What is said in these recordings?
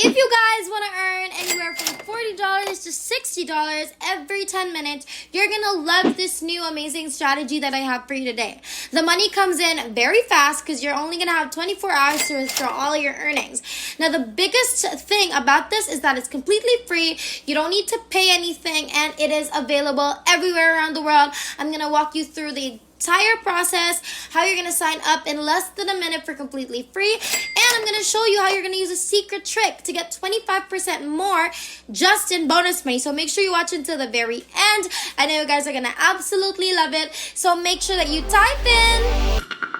If you guys want to earn anywhere from $40 to $60 every 10 minutes, you're going to love this new amazing strategy that I have for you today. The money comes in very fast because you're only going to have 24 hours to withdraw all your earnings. Now, the biggest thing about this is that it's completely free. You don't need to pay anything, and it is available everywhere around the world. I'm going to walk you through the entire process, how you're going to sign up in less than a minute for completely free, and I'm going to show you how you're going to use a secret trick to get 25% more just in bonus money. So make sure you watch until the very end. I know you guys are going to absolutely love it, so make sure that you type in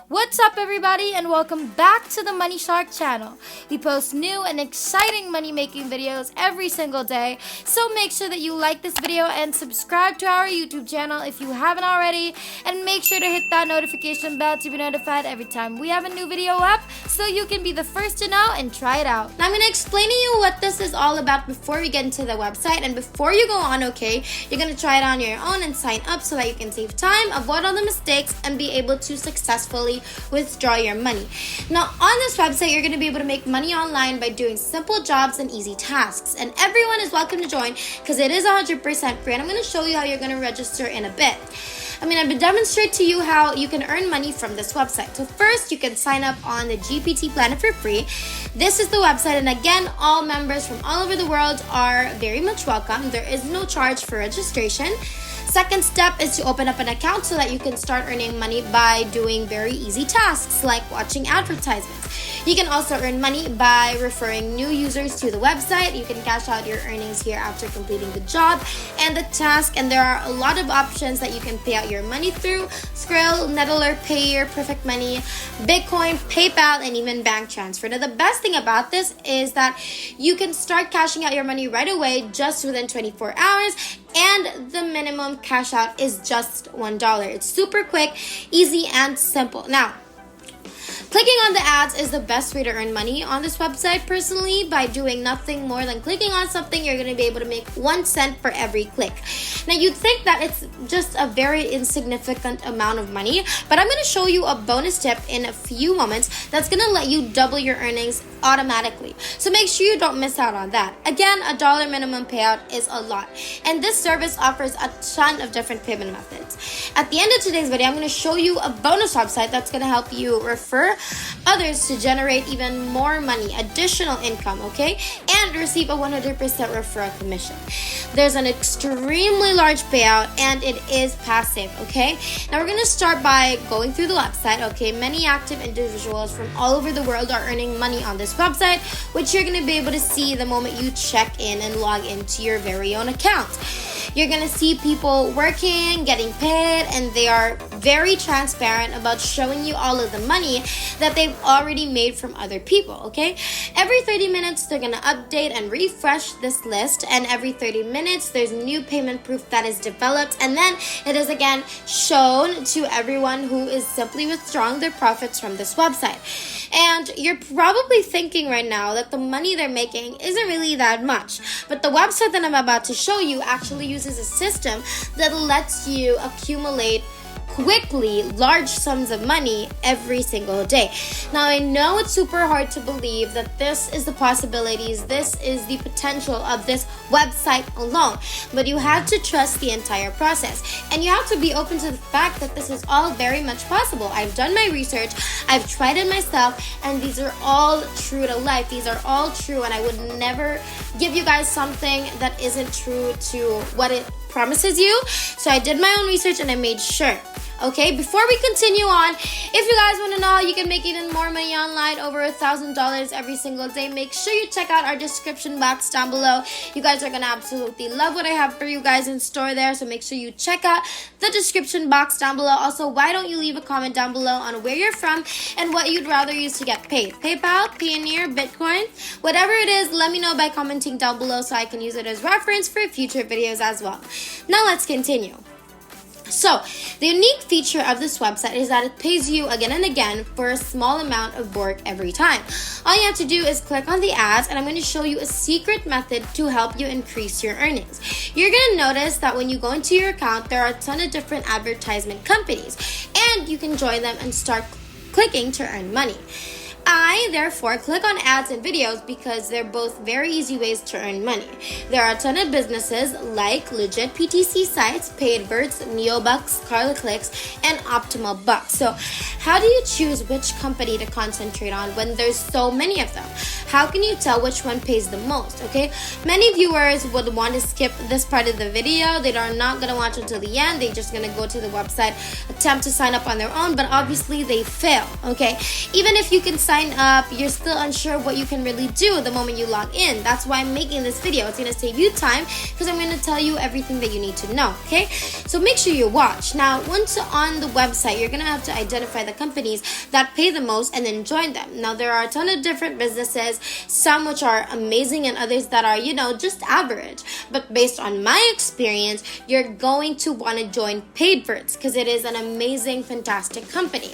What's up, everybody, and welcome back to the Money Shark channel. We post new and exciting money-making videos every single day, so make sure that you like this video and subscribe to our YouTube channel if you haven't already, and make sure to hit that notification bell to be notified every time we have a new video up so you can be the first to know and try it out. Now, I'm going to explain to you what this is all about before we get into the website, and before you go on, okay, you're going to try it on your own and sign up so that you can save time, avoid all the mistakes, and be able to successfully withdraw your money. Now, on this website, you're going to be able to make money online by doing simple jobs and easy tasks. And everyone is welcome to join because it is 100% free. And I'm going to show you how you're going to register in a bit. I'm going to demonstrate to you how you can earn money from this website. So first, you can sign up on the GPT Planet for free. This is the website, and again, all members from all over the world are very much welcome. There is no charge for registration. Second step is to open up an account so that you can start earning money by doing very easy tasks like watching advertisements. You can also earn money by referring new users to the website. You can cash out your earnings here after completing the job and the task, and there are a lot of options that you can pay out your money through: Skrill, Nettler, Payeer, Perfect Money, Bitcoin, PayPal, and even bank transfer. Now, the best thing about this is that you can start cashing out your money right away just within 24 hours, and the minimum cash out is just $1. It's super quick, easy, and simple. Now, clicking on the ads is the best way to earn money on this website. Personally, by doing nothing more than clicking on something, you're going to be able to make 1 cent for every click. Now, you'd think that it's just a very insignificant amount of money, but I'm going to show you a bonus tip in a few moments that's going to let you double your earnings automatically. So make sure you don't miss out on that. Again, $1 minimum payout is a lot, and this service offers a ton of different payment methods. At the end of today's video, I'm going to show you a bonus website that's going to help you refer others to generate even more money, additional income, okay, and receive a 100% referral commission. There's an extremely large payout, and it is passive, okay? Now, we're going to start by going through the website, okay? Many active individuals from all over the world are earning money on this website, which you're going to be able to see the moment you check in and log into your very own account. You're going to see people working, getting paid, and they are very transparent about showing you all of the money that they've already made from other people, okay? Every 30 minutes, they're going to update and refresh this list, and every 30 minutes, there's new payment proof that is developed, and then it is again shown to everyone who is simply withdrawing their profits from this website. And you're probably thinking right now that the money they're making isn't really that much, but the website that I'm about to show you actually uses a system that lets you accumulate quickly large sums of money every single day. Now, I know it's super hard to believe that this is the possibilities, this is the potential of this website alone, but you have to trust the entire process, and you have to be open to the fact that this is all very much possible. I've done my research, I've tried it myself, and these are all true to life. These are all true, and I would never give you guys something that isn't true to what it promises you. So I did my own research and I made sure. Okay, before we continue on, if you guys want to know how you can make even more money online, over $1,000 every single day, make sure you check out our description box down below. You guys are going to absolutely love what I have for you guys in store there, so make sure you check out the description box down below. Also, why don't you leave a comment down below on where you're from and what you'd rather use to get paid? PayPal, Payeer, Bitcoin, whatever it is, let me know by commenting down below so I can use it as reference for future videos as well. Now let's continue. So, the unique feature of this website is that it pays you again and again for a small amount of work every time. All you have to do is click on the ads, and I'm going to show you a secret method to help you increase your earnings. You're going to notice that when you go into your account, there are a ton of different advertisement companies, and you can join them and start clicking to earn money. I, therefore, click on ads and videos because they're both very easy ways to earn money. There are a ton of businesses like legit PTC sites, Paidverts, Neobucks, Scarlet Clicks, and Optimal Bucks. So, how do you choose which company to concentrate on when there's so many of them? How can you tell which one pays the most, okay? Many viewers would want to skip this part of the video. They are not going to watch until the end. They're just going to go to the website, attempt to sign up on their own, but obviously they fail, okay? Even if you can sign up, you're still unsure what you can really do the moment you log in. That's why I'm making this video. It's going to save you time because I'm going to tell you everything that you need to know, okay? So make sure you watch. Now, once on the website, you're going to have to identify the companies that pay the most and then join them. Now, there are a ton of different businesses, some which are amazing and others that are, just average. But based on my experience, you're going to want to join Paidverts because it is an amazing, fantastic company.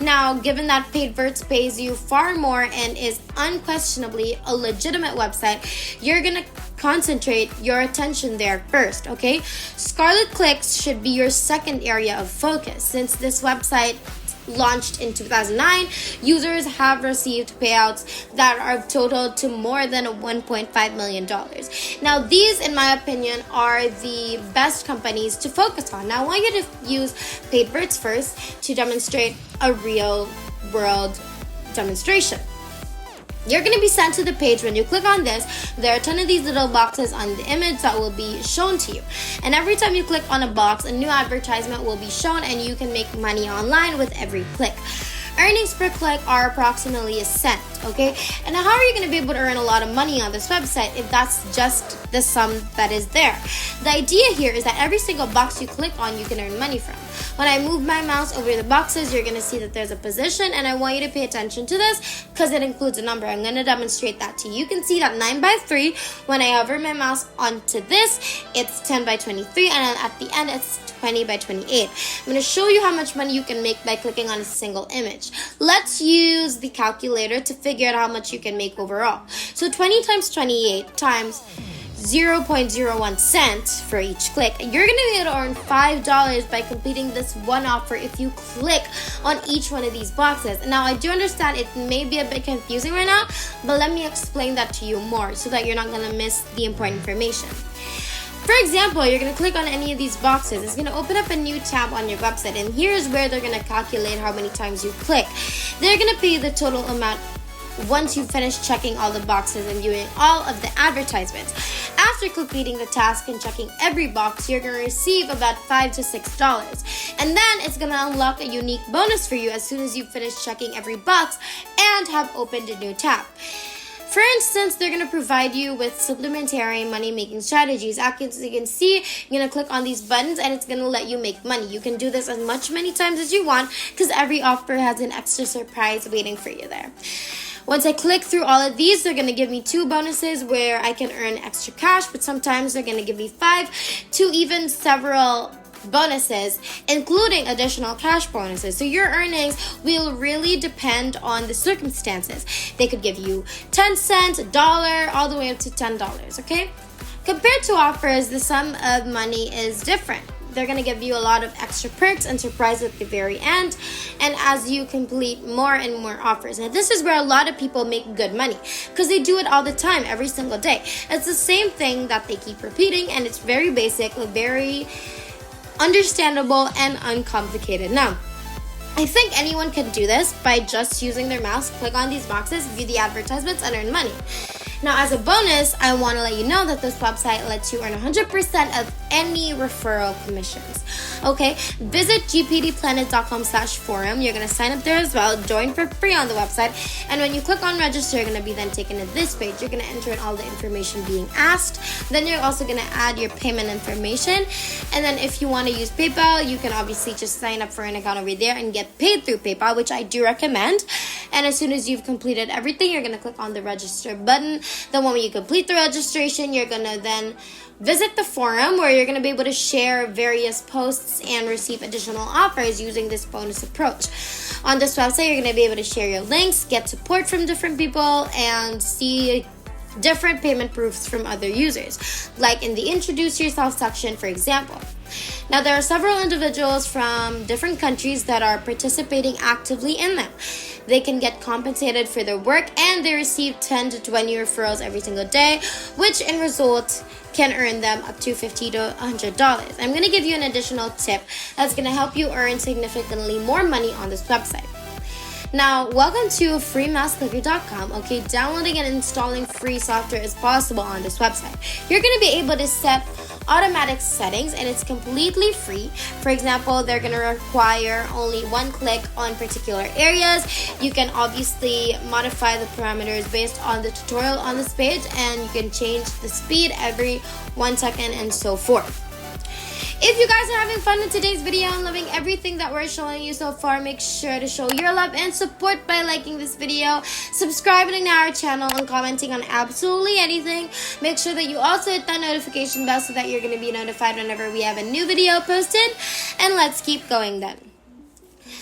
Now, given that Paidverts pays you far more and is unquestionably a legitimate website, you're gonna concentrate your attention there first, okay? Scarlet Clicks should be your second area of focus. Since this website launched in 2009, users have received payouts that are totaled to more than $1.5 million. Now, these, in my opinion, are the best companies to focus on. Now, I want you to use Paidverts first to demonstrate a real world demonstration. You're going to be sent to the page. When you click on this, there are a ton of these little boxes on the image that will be shown to you. And every time you click on a box, a new advertisement will be shown and you can make money online with every click. Earnings per click are approximately a cent, okay? And how are you going to be able to earn a lot of money on this website if that's just the sum that is there? The idea here is that every single box you click on, you can earn money from. When I move my mouse over the boxes, you're going to see that there's a position, and I want you to pay attention to this because it includes a number. I'm going to demonstrate that to you. You can see that 9 by 3, when I hover my mouse onto this, it's 10 by 23, and then at the end, it's 20 by 28. I'm going to show you how much money you can make by clicking on a single image. Let's use the calculator to figure out how much you can make overall. So 20 times 28 times 0.01 cents for each click. You're going to be able to earn $5 by completing this one offer if you click on each one of these boxes. Now, I do understand it may be a bit confusing right now, but let me explain that to you more so that you're not going to miss the important information. For example, you're going to click on any of these boxes. It's going to open up a new tab on your website, and here's where they're going to calculate how many times you click. They're going to pay the total amount once you finish checking all the boxes and viewing all of the advertisements. After completing the task and checking every box, you're going to receive about $5 to $6. And then it's going to unlock a unique bonus for you as soon as you finish checking every box and have opened a new tab. For instance, they're going to provide you with supplementary money-making strategies. As you can see, you're going to click on these buttons and it's going to let you make money. You can do this as many times as you want because every offer has an extra surprise waiting for you there. Once I click through all of these, they're going to give me 2 bonuses where I can earn extra cash, but sometimes they're going to give me 5 to even several bonuses, including additional cash bonuses. So your earnings will really depend on the circumstances. They could give you 10 cents, $1, all the way up to $10, okay? Compared to offers, the sum of money is different. They're going to give you a lot of extra perks and surprises at the very end, and as you complete more and more offers. And this is where a lot of people make good money because they do it all the time, every single day. It's the same thing that they keep repeating, and it's very basic, very understandable, and uncomplicated. Now, I think anyone can do this by just using their mouse, click on these boxes, view the advertisements, and earn money. Now, as a bonus, I want to let you know that this website lets you earn 100% of any referral commissions. Okay, visit gpdplanet.com/forum. You're going to sign up there as well, join for free on the website, and when you click on register, you're going to be then taken to this page. You're going to enter in all the information being asked. Then you're also going to add your payment information, and then if you want to use PayPal, you can obviously just sign up for an account over there and get paid through PayPal, which I do recommend. And as soon as you've completed everything, you're going to click on the register button. Then when you complete the registration, you're gonna then visit the forum where you're going to be able to share various posts and receive additional offers using this bonus approach. On this website, you're going to be able to share your links, get support from different people, and see different payment proofs from other users, like in the introduce yourself section, for example. Now, there are several individuals from different countries that are participating actively in them. They can get compensated for their work, and they receive 10 to 20 referrals every single day, which in result can earn them up to $50 to $100. I'm going to give you an additional tip that's going to help you earn significantly more money on this website. Now, welcome to freemassclicker.com. Okay, downloading and installing free software is possible on this website. You're going to be able to set automatic settings, and it's completely free. For example, they're going to require only one click on particular areas. You can obviously modify the parameters based on the tutorial on this page, and you can change the speed every 1 second and so forth. If you guys are having fun in today's video and loving everything that we're showing you so far, make sure to show your love and support by liking this video, subscribing to our channel, and commenting on absolutely anything. Make sure that you also hit that notification bell so that you're going to be notified whenever we have a new video posted. And let's keep going then.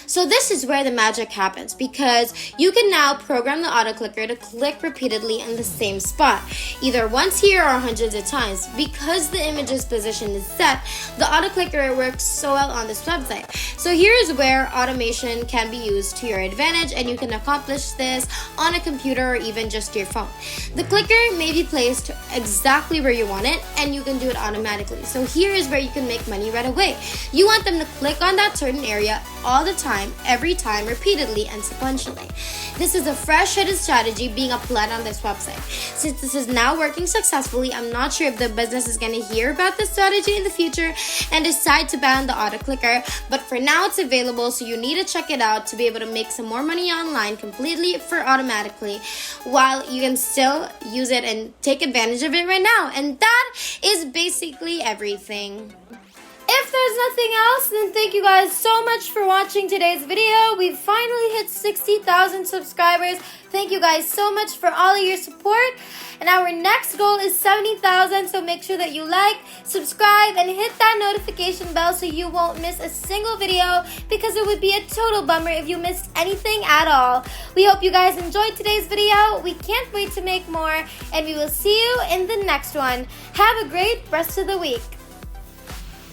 So this is where the magic happens, because you can now program the auto clicker to click repeatedly in the same spot, either once here or hundreds of times. Because the image's position is set, the auto clicker works so well on this website. So here's where automation can be used to your advantage, and you can accomplish this on a computer or even just your phone. The clicker may be placed exactly where you want it, and you can do it automatically. So here is where you can make money right away. You want them to click on that certain area all the time, every time, repeatedly and sequentially. This is a fresh hidden strategy being applied on this website. Since this is now working successfully, I'm not sure if the business is going to hear about this strategy in the future and decide to ban the auto clicker, but for now it's available, so you need to check it out to be able to make some more money online completely for automatically, while you can still use it and take advantage of it right now. And that is basically everything. If there's nothing else, then thank you guys so much for watching today's video. We've finally hit 60,000 subscribers. Thank you guys so much for all of your support. And our next goal is 70,000, so make sure that you like, subscribe, and hit that notification bell so you won't miss a single video, because it would be a total bummer if you missed anything at all. We hope you guys enjoyed today's video. We can't wait to make more, and we will see you in the next one. Have a great rest of the week.